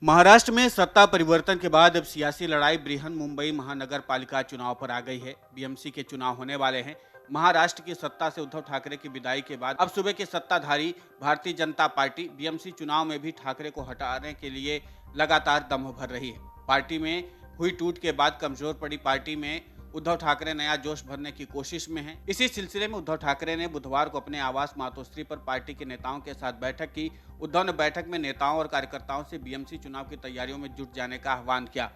महाराष्ट्र में सत्ता परिवर्तन के बाद अब सियासी लड़ाई बृहन मुंबई महानगर पालिका चुनाव पर आ गई है। बीएमसी के चुनाव होने वाले हैं। महाराष्ट्र की सत्ता से उद्धव ठाकरे की विदाई के बाद अब सुबह के सत्ताधारी भारतीय जनता पार्टी बीएमसी चुनाव में भी ठाकरे को हटाने के लिए लगातार दम भर रही है। पार्टी में हुई टूट के बाद कमजोर पड़ी पार्टी में उद्धव ठाकरे नया जोश भरने की कोशिश में हैं। इसी सिलसिले में उद्धव ठाकरे ने बुधवार को अपने आवास मातोश्री पर पार्टी के नेताओं के साथ बैठक की। उद्धव ने बैठक में नेताओं और कार्यकर्ताओं से बीएमसी चुनाव की तैयारियों में जुट जाने का आह्वान किया।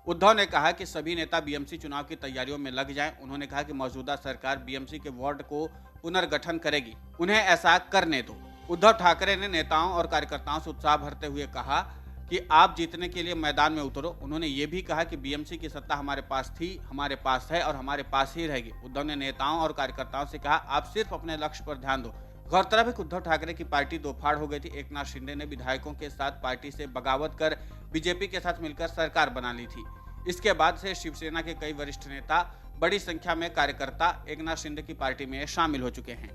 उद्धव ने कहा कि सभी नेता बीएमसी चुनाव की तैयारियों में लग जाएं। उन्होंने कहा कि मौजूदा सरकार बीएमसी के वार्ड को पुनर्गठन करेगी, उन्हें ऐसा करने दो। उद्धव ठाकरे ने नेताओं और कार्यकर्ताओं से उत्साह भरते हुए कहा कि आप जीतने के लिए मैदान में उतरो। उन्होंने ये भी कहा कि बीएमसी की सत्ता हमारे पास थी, हमारे पास है और हमारे पास ही रहेगी। उद्धव ने नेताओं और कार्यकर्ताओं से कहा, आप सिर्फ अपने लक्ष्य पर ध्यान दो। गौरतलब है कि उद्धव ठाकरे की पार्टी दो फाड़ हो गई थी। एकनाथ शिंदे ने विधायकों के साथ पार्टी से बगावत कर बीजेपी के साथ मिलकर सरकार बना ली थी। इसके बाद से शिवसेना के कई वरिष्ठ नेता, बड़ी संख्या में कार्यकर्ता एकनाथ शिंदे की पार्टी में शामिल हो चुके हैं।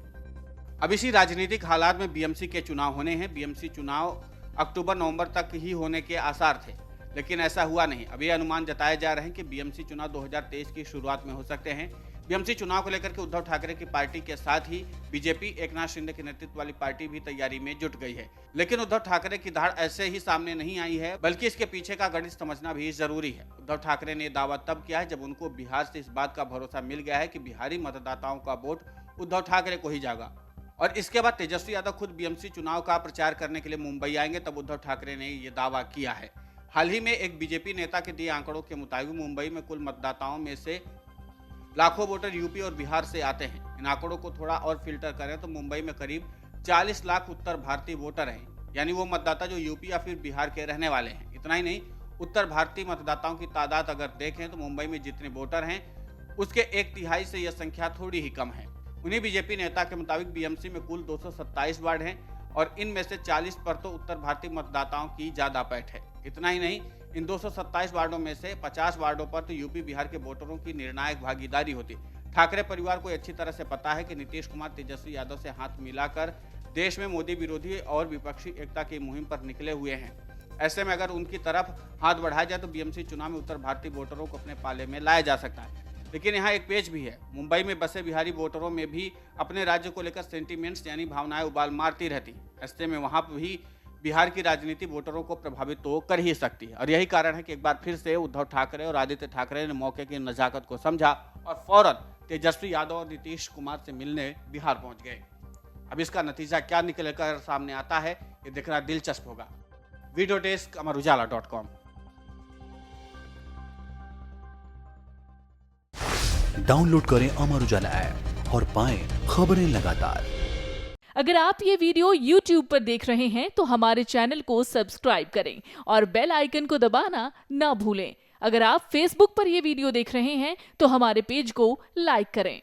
अब इसी राजनीतिक हालात में बीएमसी के चुनाव होने हैं। बीएमसी चुनाव अक्टूबर-नवंबर तक ही होने के आसार थे, लेकिन ऐसा हुआ नहीं। अभी अनुमान जताए जा रहे हैं कि बीएमसी चुनाव 2023 की शुरुआत में हो सकते हैं। बीएमसी चुनाव को लेकर के उद्धव ठाकरे की पार्टी के साथ ही बीजेपी एकनाथ शिंदे के नेतृत्व वाली पार्टी भी तैयारी में जुट गई है। लेकिन उद्धव ठाकरे की धाड़ ऐसे ही सामने नहीं आई है, बल्कि इसके पीछे का गणित समझना भी जरूरी है। उद्धव ठाकरे ने दावा तब किया है जब उनको बिहार से इस बात का भरोसा मिल गया है कि बिहारी मतदाताओं का वोट उद्धव ठाकरे को ही जाएगा। और इसके बाद तेजस्वी यादव खुद बीएमसी चुनाव का प्रचार करने के लिए मुंबई आएंगे, तब उद्धव ठाकरे ने ये दावा किया है। हाल ही में एक बीजेपी नेता के दिए आंकड़ों के मुताबिक मुंबई में कुल मतदाताओं में से लाखों वोटर यूपी और बिहार से आते हैं। इन आंकड़ों को थोड़ा और फिल्टर करें तो मुंबई में करीब 40 लाख उत्तर भारतीय वोटर हैं, यानी वो मतदाता जो यूपी या फिर बिहार के रहने वाले हैं। इतना ही नहीं, उत्तर भारतीय मतदाताओं की तादाद अगर देखें तो मुंबई में जितने वोटर हैं उसके 1/3 से यह संख्या थोड़ी ही कम है। उन्हीं बीजेपी नेता के मुताबिक बीएमसी में कुल 227 वार्ड हैं और इनमें से 40 पर तो उत्तर भारतीय मतदाताओं की ज्यादा पैठ है। इतना ही नहीं, इन 227 वार्डों में से 50 वार्डों पर तो यूपी बिहार के वोटरों की निर्णायक भागीदारी होती। ठाकरे परिवार को अच्छी तरह से पता है कि नीतीश कुमार तेजस्वी यादव से हाथ मिलाकर देश में मोदी विरोधी और विपक्षी एकता की मुहिम पर निकले हुए हैं। ऐसे में अगर उनकी तरफ हाथ बढ़ाया जाए तो बीएमसी चुनाव में उत्तर भारतीय वोटरों को अपने पाले में लाया जा सकता है। लेकिन यहाँ एक पेच भी है। मुंबई में बसे बिहारी वोटरों में भी अपने राज्य को लेकर सेंटीमेंट्स यानी भावनाएं उबाल मारती रहती। ऐसे में वहां भी बिहार की राजनीति वोटरों को प्रभावित तो कर ही सकती है। और यही कारण है कि एक बार फिर से उद्धव ठाकरे और आदित्य ठाकरे ने मौके की नजाकत को समझा और फौरन तेजस्वी यादव और नीतीश कुमार से मिलने बिहार पहुंच गए। अब इसका नतीजा क्या निकलकर सामने आता है, ये देखना दिलचस्प होगा। Video desk अमरउजाला.com। डाउनलोड करें अमर उजाला ऐप और पाएं खबरें लगातार। अगर आप ये वीडियो YouTube पर देख रहे हैं तो हमारे चैनल को सब्सक्राइब करें और बेल आइकन को दबाना ना भूलें। अगर आप Facebook पर ये वीडियो देख रहे हैं तो हमारे पेज को लाइक करें।